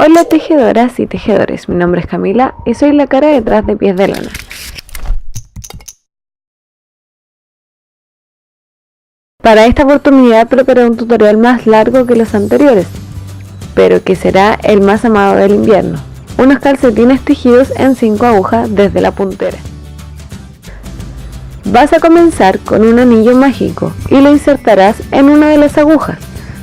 Hola tejedoras y tejedores, mi nombre es Camila y soy la cara detrás de Pies de Lana. Para esta oportunidad preparé un tutorial más largo que los anteriores, pero que será el más amado del invierno. Unos calcetines tejidos en 5 agujas desde la puntera. Vas a comenzar con un anillo mágico y lo insertarás en una de las agujas.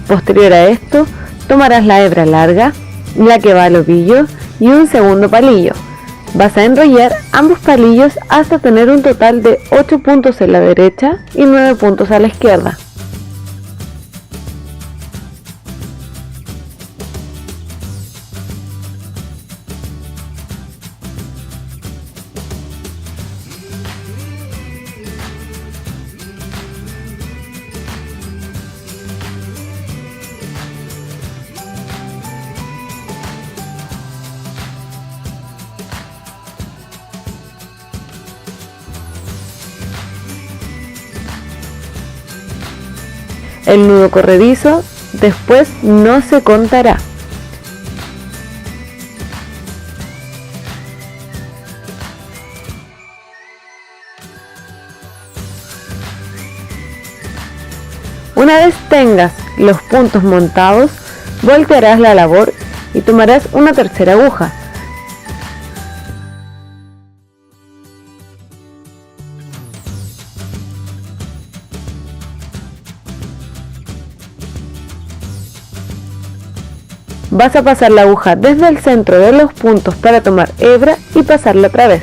Posterior a esto, tomarás la hebra larga, la que va al ovillo y un segundo palillo. Vas a enrollar ambos palillos hasta tener un total de 8 puntos en la derecha y 9 puntos a la izquierda. El nudo corredizo después no se contará. Una vez tengas los puntos montados, voltearás la labor y tomarás una tercera aguja. Vas a pasar la aguja desde el centro de los puntos para tomar hebra y pasarla otra vez,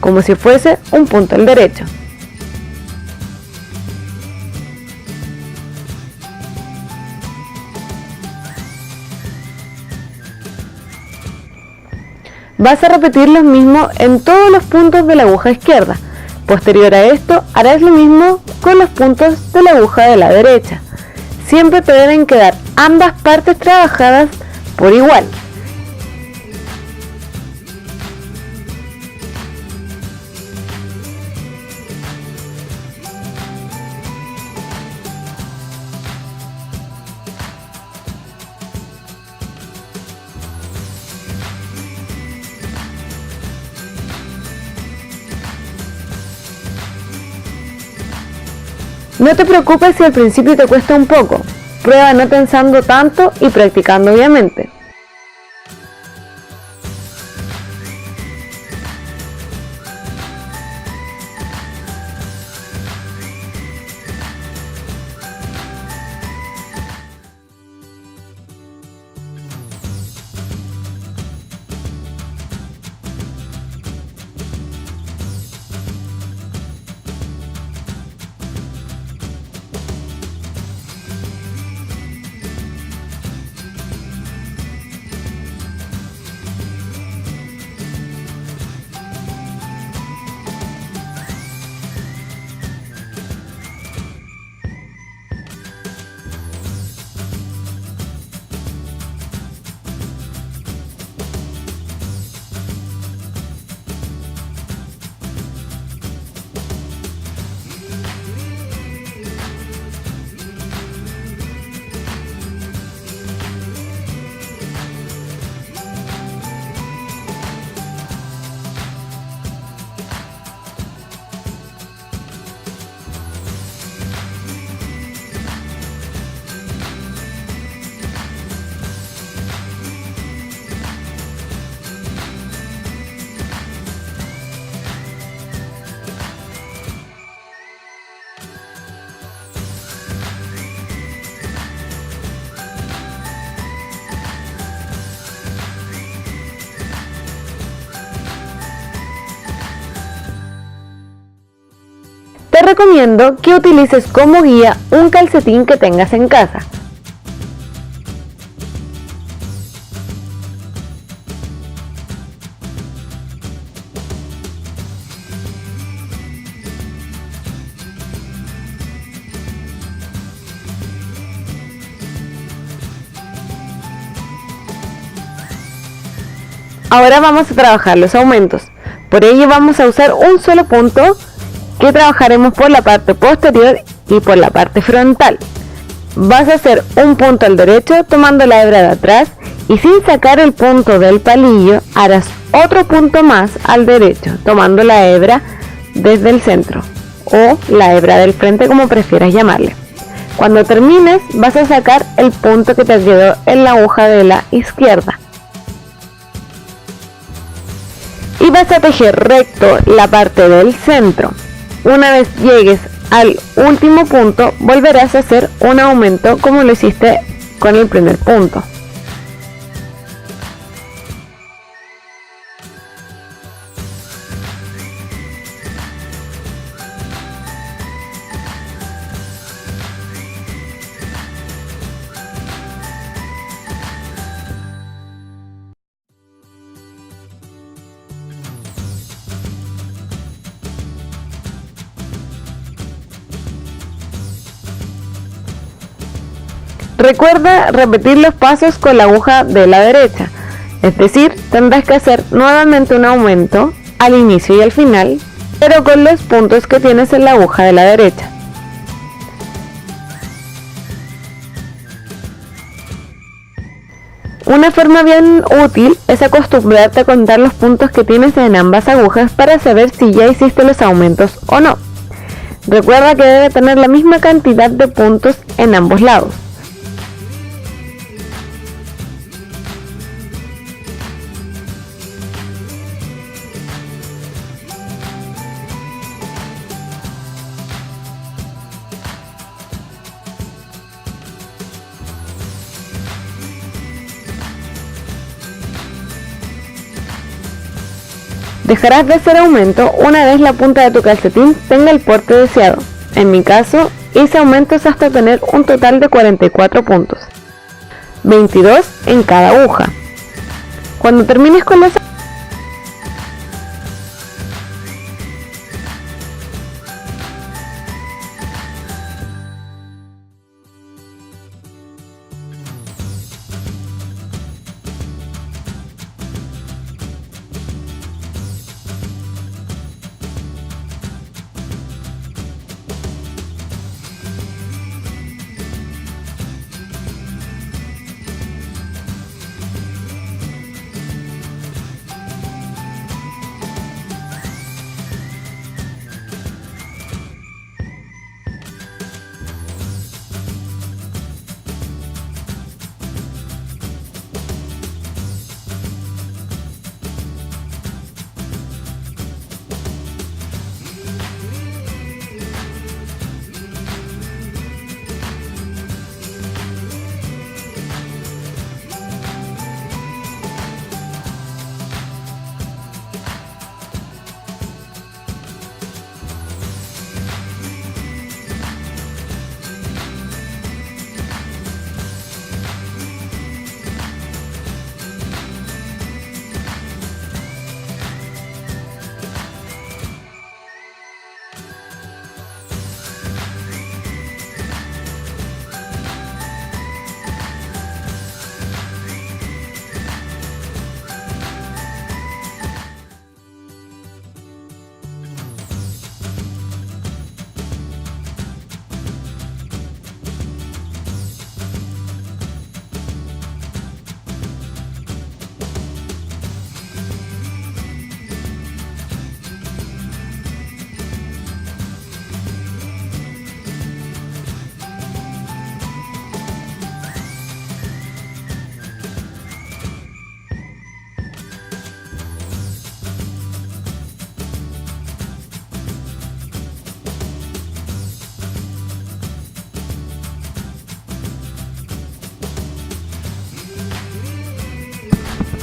como si fuese un punto al derecho. Vas a repetir lo mismo en todos los puntos de la aguja izquierda. Posterior a esto, harás lo mismo con los puntos de la aguja de la derecha. Siempre te deben quedar ambas partes trabajadas por igual. No te preocupes si al principio te cuesta un poco. Prueba no pensando tanto y practicando obviamente. Te recomiendo que utilices como guía un calcetín que tengas en casa. Ahora vamos a trabajar los aumentos. Por ello vamos a usar un solo punto que trabajaremos por la parte posterior y por la parte frontal. Vas a hacer un punto al derecho tomando la hebra de atrás Y sin sacar el punto del palillo, harás otro punto más al derecho, tomando la hebra desde el centro, o la hebra del frente, como prefieras llamarle. Cuando termines, vas a sacar el punto que te quedó en la aguja de la izquierda. Y vas a tejer recto la parte del centro. Una vez llegues al último punto, volverás a hacer un aumento como lo hiciste con el primer punto. Recuerda repetir los pasos con la aguja de la derecha, es decir, tendrás que hacer nuevamente un aumento al inicio y al final, pero con los puntos que tienes en la aguja de la derecha. Una forma bien útil es acostumbrarte a contar los puntos que tienes en ambas agujas para saber si ya hiciste los aumentos o no. Recuerda que debe tener la misma cantidad de puntos en ambos lados. Dejarás de hacer aumento una vez la punta de tu calcetín tenga el porte deseado. En mi caso, hice aumentos hasta tener un total de 44 puntos, 22 en cada aguja. Cuando termines con los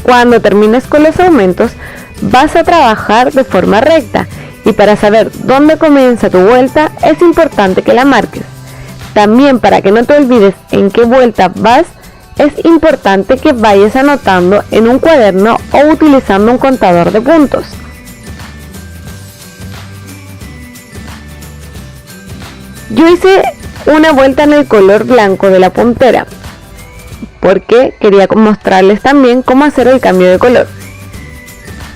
Cuando termines con los aumentos, vas a trabajar de forma recta y para saber dónde comienza tu vuelta es importante que la marques. También para que no te olvides en qué vuelta vas, es importante que vayas anotando en un cuaderno o utilizando un contador de puntos. Yo hice una vuelta en el color blanco de la puntera, porque quería mostrarles también cómo hacer el cambio de color.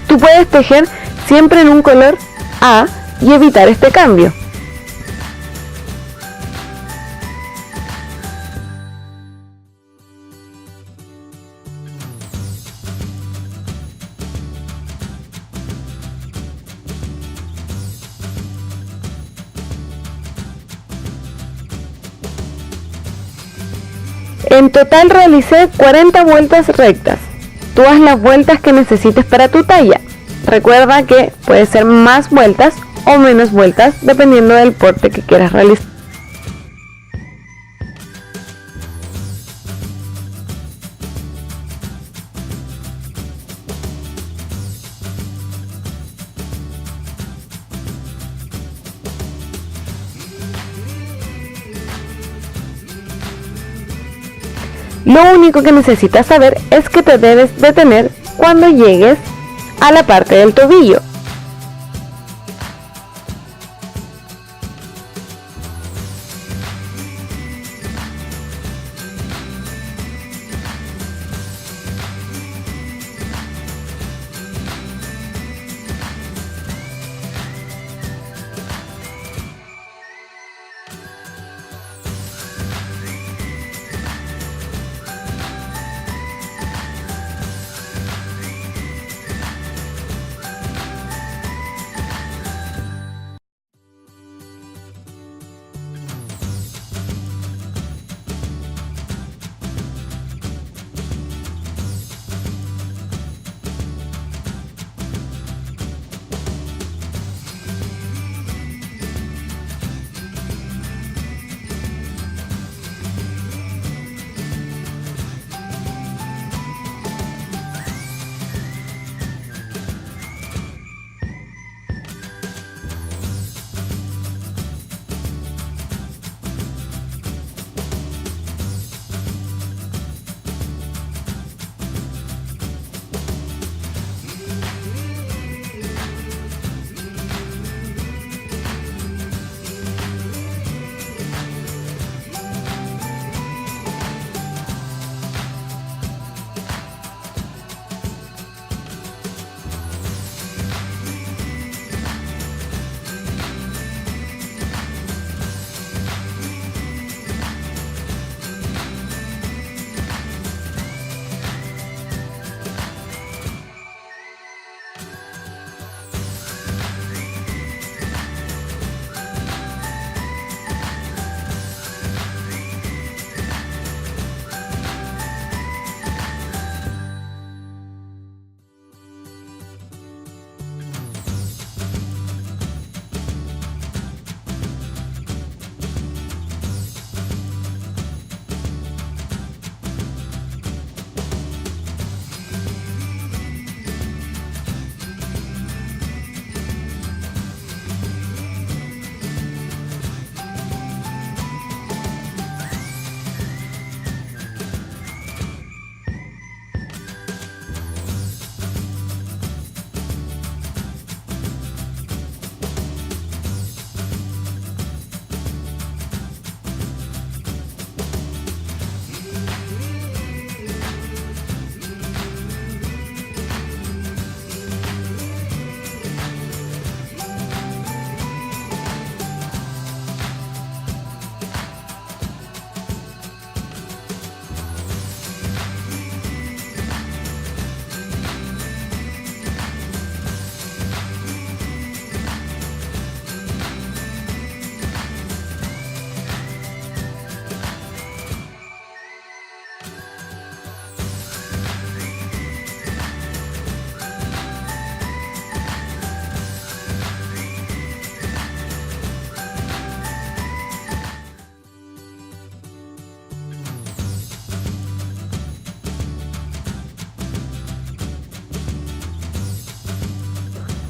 Tú puedes tejer siempre en un color A y evitar este cambio. En total realicé 40 vueltas rectas. Tú haz las vueltas que necesites para tu talla. Recuerda que puede ser más vueltas o menos vueltas dependiendo del porte que quieras realizar. Lo único que necesitas saber es que te debes detener cuando llegues a la parte del tobillo.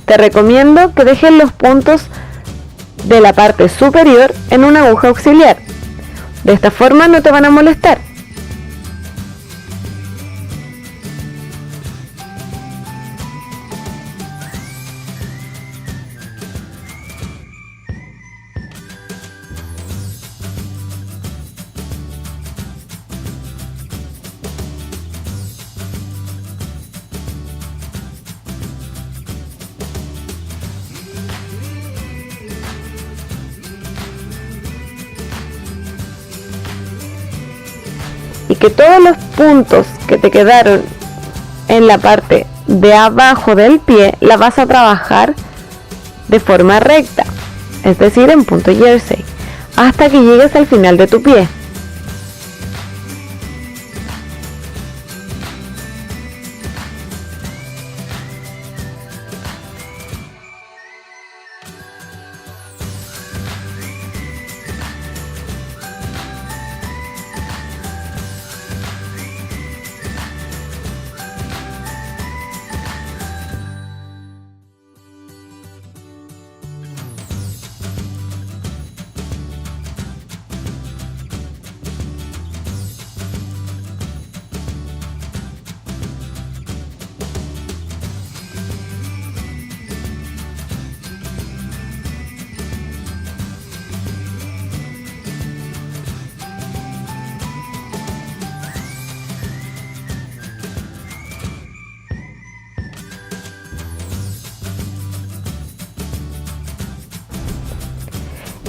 Te recomiendo que dejes los puntos de la parte superior en una aguja auxiliar. De esta forma no te van a molestar. Y que todos los puntos que te quedaron en la parte de abajo del pie la vas a trabajar de forma recta, es decir, en punto jersey, hasta que llegues al final de tu pie.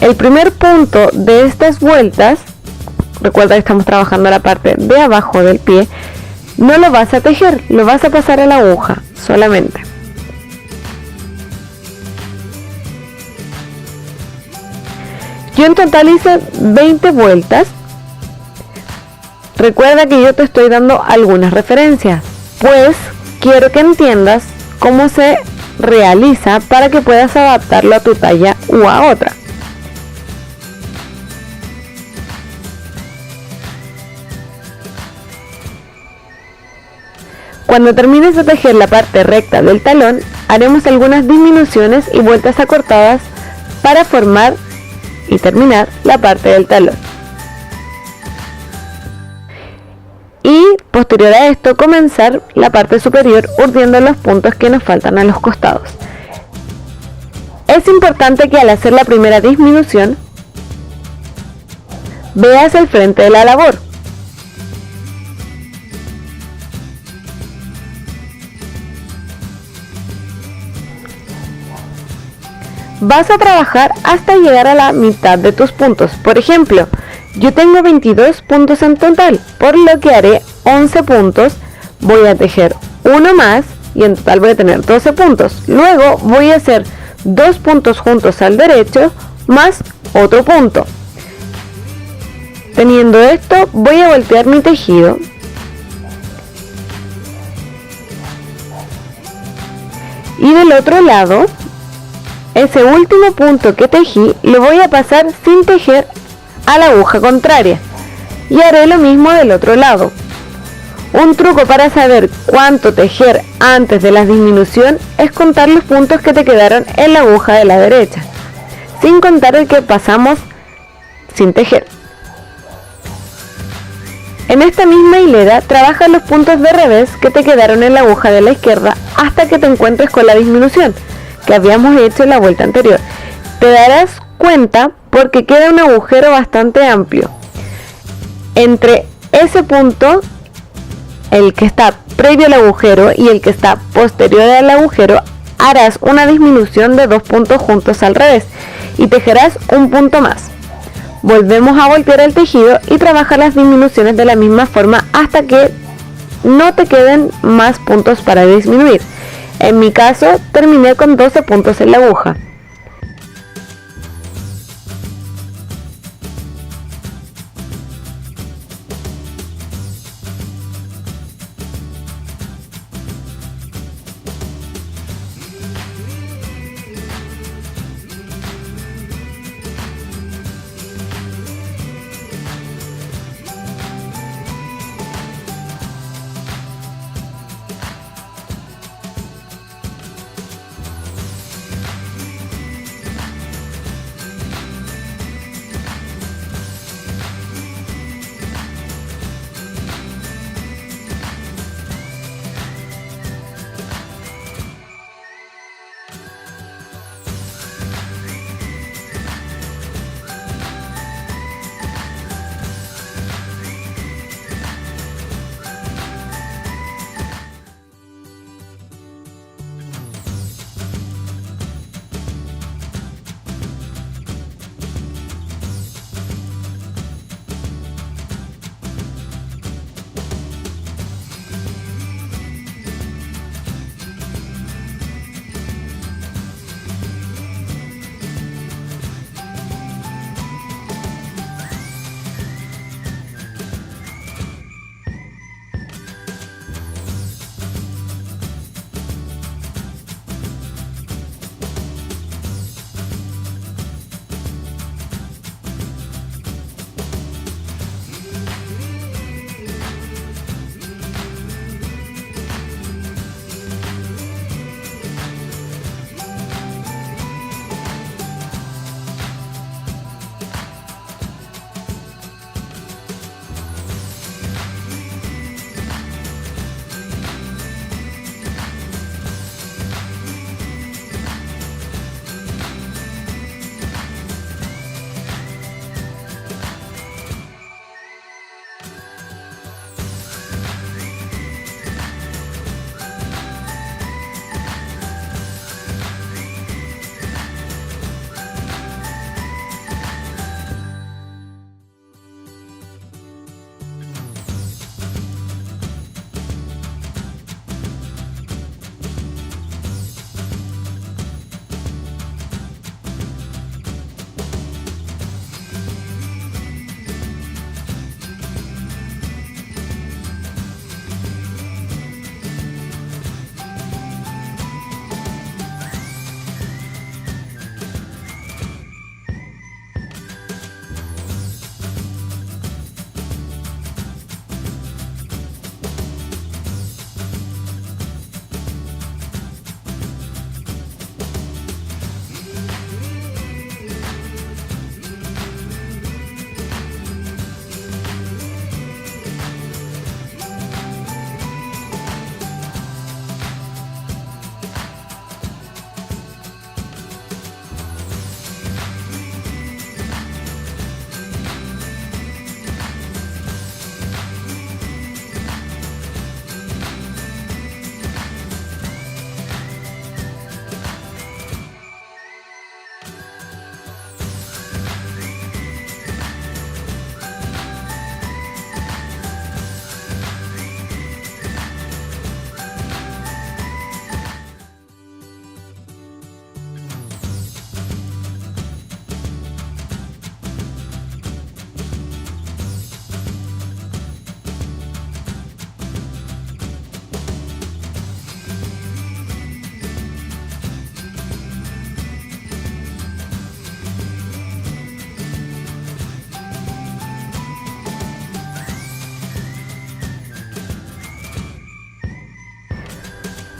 El primer punto de estas vueltas, recuerda que estamos trabajando la parte de abajo del pie, no lo vas a tejer, lo vas a pasar a la aguja solamente. Yo en total hice 20 vueltas. Recuerda que yo te estoy dando algunas referencias, pues quiero que entiendas cómo se realiza para que puedas adaptarlo a tu talla u a otra. Cuando termines de tejer la parte recta del talón, haremos algunas disminuciones y vueltas acortadas para formar y terminar la parte del talón. Y posterior a esto comenzar la parte superior urdiendo los puntos que nos faltan a los costados. Es importante que al hacer la primera disminución veas el frente de la labor. Vas a trabajar hasta llegar a la mitad de tus puntos. Por ejemplo, yo tengo 22 puntos en total, por lo que haré 11 puntos, voy a tejer uno más y en total voy a tener 12 puntos. Luego voy a hacer 2 puntos juntos al derecho más otro punto. Teniendo esto, voy a voltear mi tejido y del otro lado, ese último punto que tejí lo voy a pasar sin tejer a la aguja contraria y haré lo mismo del otro lado. Un truco para saber cuánto tejer antes de la disminución es contar los puntos que te quedaron en la aguja de la derecha, sin contar el que pasamos sin tejer. En esta misma hilera trabaja los puntos de revés que te quedaron en la aguja de la izquierda hasta que te encuentres con la disminución que habíamos hecho en la vuelta anterior. Te darás cuenta porque queda un agujero bastante amplio. Entre ese punto, el que está previo al agujero y el que está posterior al agujero, harás una disminución de 2 puntos juntos al revés y tejerás un punto más. Volvemos a voltear el tejido y trabajar las disminuciones de la misma forma hasta que no te queden más puntos para disminuir. En mi caso, terminé con 12 puntos en la aguja.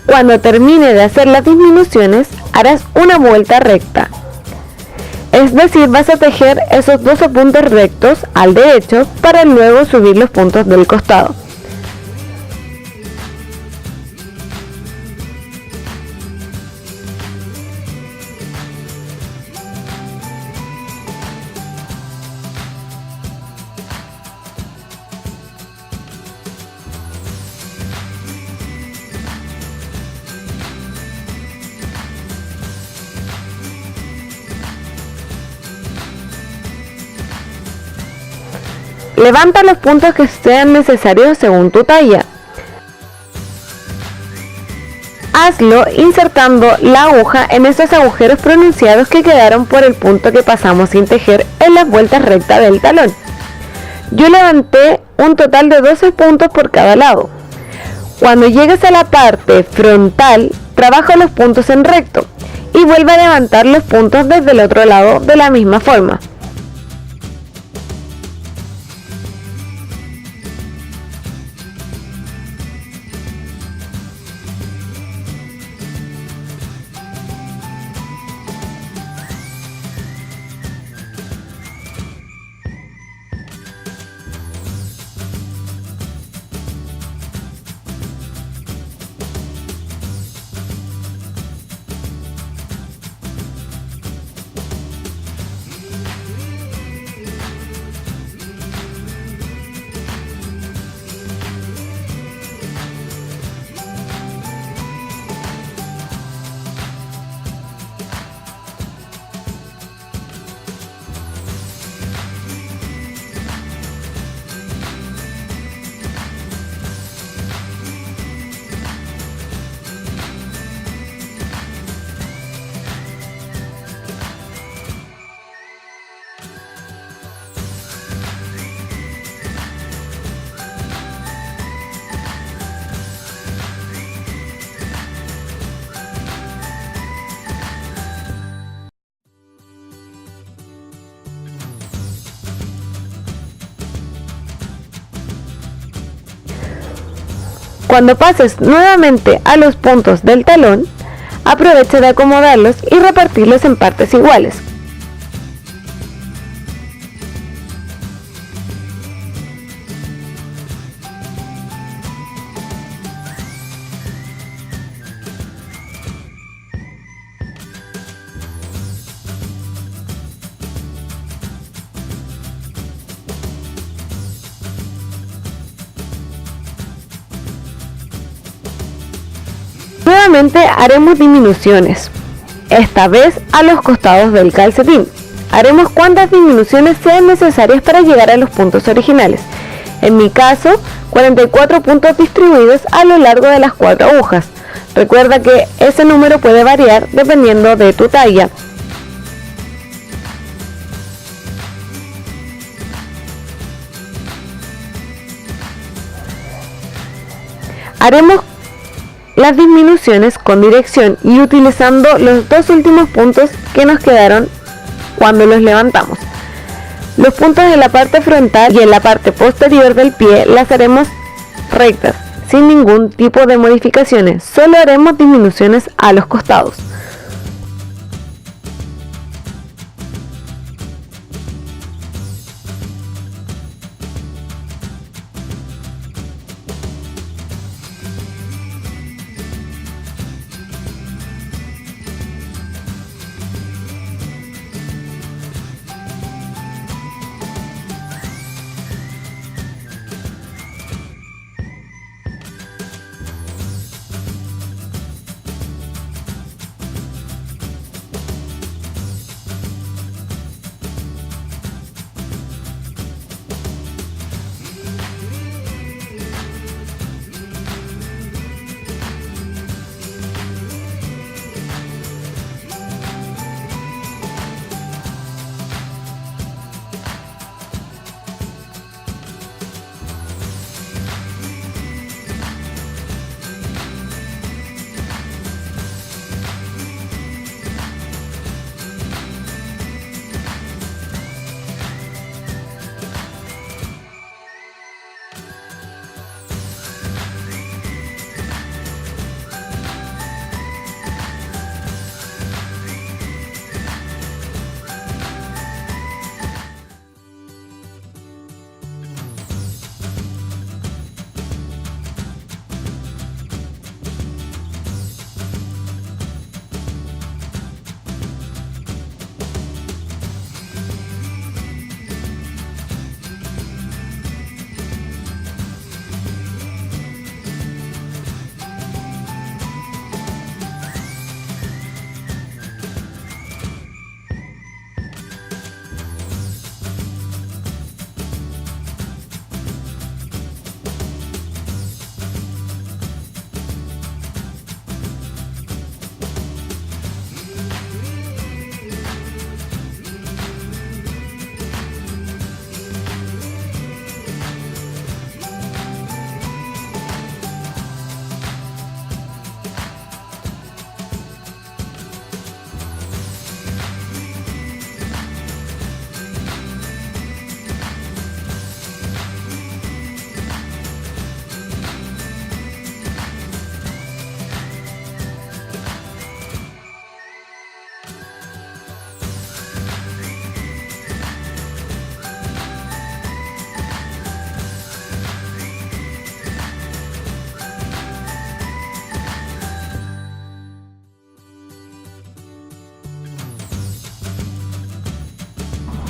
Cuando termine de hacer las disminuciones, harás una vuelta recta. Es decir, vas a tejer esos 12 puntos rectos al derecho para luego subir los puntos del costado. Levanta los puntos que sean necesarios según tu talla. Hazlo insertando la aguja en esos agujeros pronunciados que quedaron por el punto que pasamos sin tejer en las vueltas rectas del talón. Yo levanté un total de 12 puntos por cada lado. Cuando llegues a la parte frontal, trabaja los puntos en recto y vuelve a levantar los puntos desde el otro lado de la misma forma. Cuando pases nuevamente a los puntos del talón, aprovecha de acomodarlos y repartirlos en partes iguales. Nuevamente haremos disminuciones, esta vez a los costados del calcetín. Haremos cuantas disminuciones sean necesarias para llegar a los puntos originales. En mi caso, 44 puntos distribuidos a lo largo de las 4 agujas. Recuerda que ese número puede variar dependiendo de tu talla. Haremos las disminuciones con dirección y utilizando los dos últimos puntos que nos quedaron cuando los levantamos. Los puntos en la parte frontal y en la parte posterior del pie las haremos rectas, sin ningún tipo de modificaciones, solo haremos disminuciones a los costados.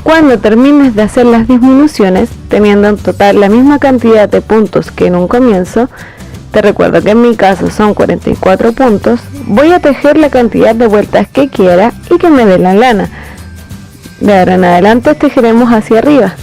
Cuando termines de hacer las disminuciones, teniendo en total la misma cantidad de puntos que en un comienzo, te recuerdo que en mi caso son 44 puntos, voy a tejer la cantidad de vueltas que quiera y que me dé la lana. De ahora en adelante tejeremos hacia arriba.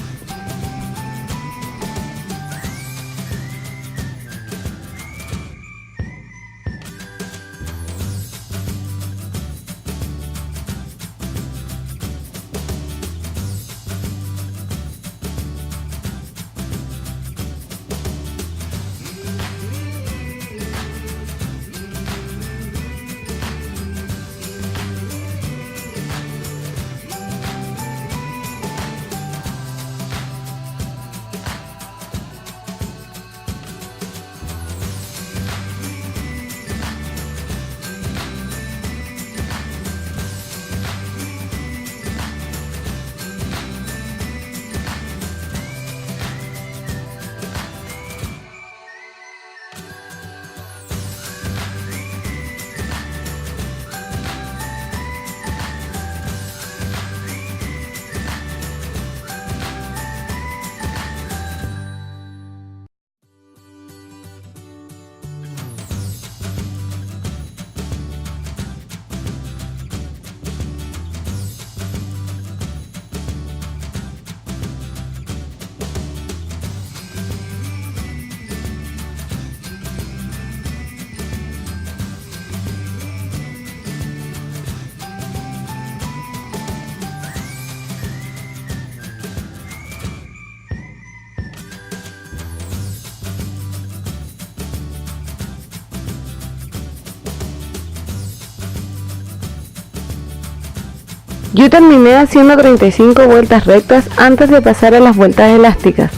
Yo terminé haciendo 35 vueltas rectas antes de pasar a las vueltas elásticas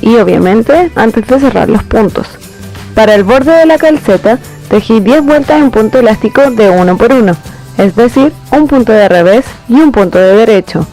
y obviamente antes de cerrar los puntos. Para el borde de la calceta tejí 10 vueltas en punto elástico de 1 por 1, es decir, un punto de revés y un punto de derecho.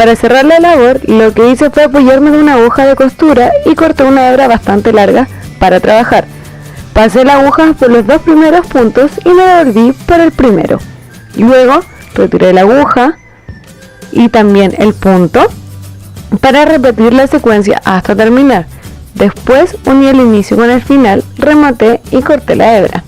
Para cerrar la labor, lo que hice fue apoyarme en una aguja de costura y corté una hebra bastante larga para trabajar. Pasé la aguja por los dos primeros puntos y me volví por el primero. Luego retiré la aguja y también el punto para repetir la secuencia hasta terminar. Después uní el inicio con el final, rematé y corté la hebra.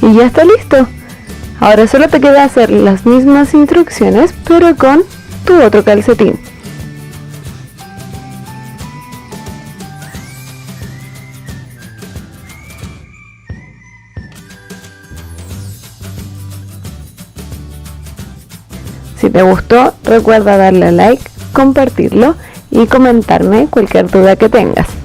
Y ya está listo. Ahora solo te queda hacer las mismas instrucciones, pero con tu otro calcetín. Si te gustó, recuerda darle a like, compartirlo y comentarme cualquier duda que tengas.